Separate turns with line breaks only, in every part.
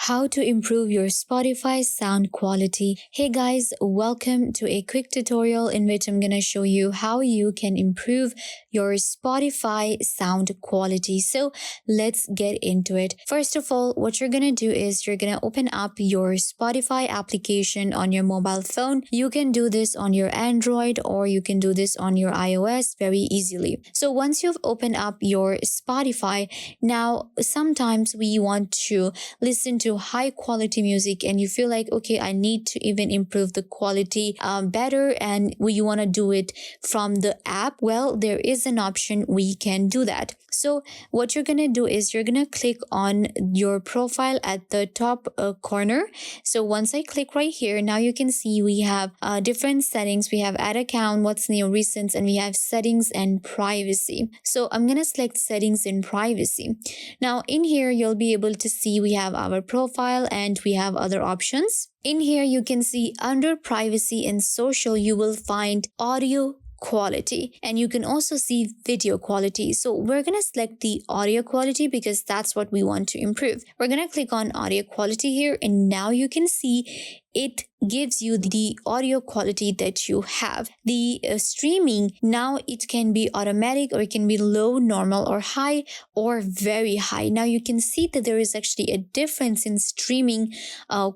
How to improve your Spotify sound quality. Hey guys, welcome to a quick tutorial in which I'm gonna show you how you can improve your Spotify sound quality. So let's get into it. First of all, what you're gonna do is you're gonna open up your Spotify application on your mobile phone. You can do this on your Android or you can do this on your iOS very easily. So once you've opened up your Spotify, now sometimes we want to listen to high quality music and you feel like, okay, I need to even improve the quality better, and you want to do it from the app. Well, there is an option we can do that. So what you're going to do is you're going to click on your profile at the top corner. So once I click right here, now you can see we have different settings. We have add account, what's new, recents, and we have settings and privacy. So I'm going to select settings and privacy. Now in here, you'll be able to see we have our profile and we have other options. In here, you can see under privacy and social, you will find audio quality, and you can also see video quality. So we're going to select the audio quality because that's what we want to improve. We're going to click on audio quality here, and now you can see it gives you the audio quality that you have. The streaming, now it can be automatic or it can be low, normal, or high, or very high. Now you can see that there is actually a difference in streaming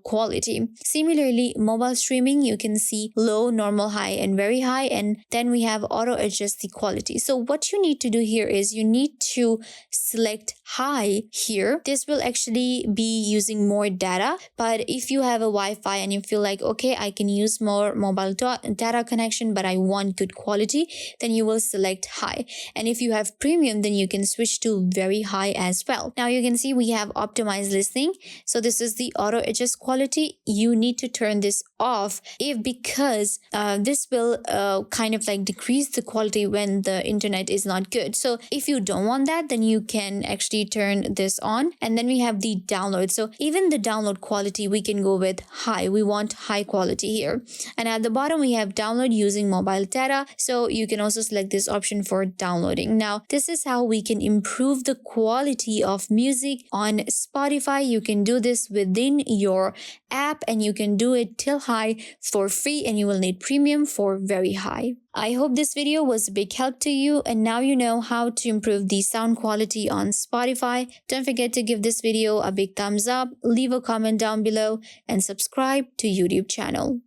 quality. Similarly, mobile streaming, you can see low, normal, high, and very high, and then we have auto adjust the quality. So what you need to do here is you need to select high here. This will actually be using more data, but if you have a Wi-Fi and you feel like, okay, I can use more mobile data connection, but I want good quality, then you will select high. And if you have premium, then you can switch to very high as well. Now you can see we have optimized listening. So this is the auto adjust quality. You need to turn this off because this will kind of like decrease the quality when the internet is not good. So if you don't want that, then you can actually turn this on. And then we have the download. So even the download quality, we can go with high. We want high quality here. And at the bottom, we have download using mobile data. So you can also select this option for downloading. Now, this is how we can improve the quality of music on Spotify. You can do this within your app and you can do it till high for free, and you will need premium for very high. I hope this video was a big help to you, and now you know how to improve the sound quality on Spotify. Don't forget to give this video a big thumbs up, leave a comment down below, and subscribe to YouTube channel.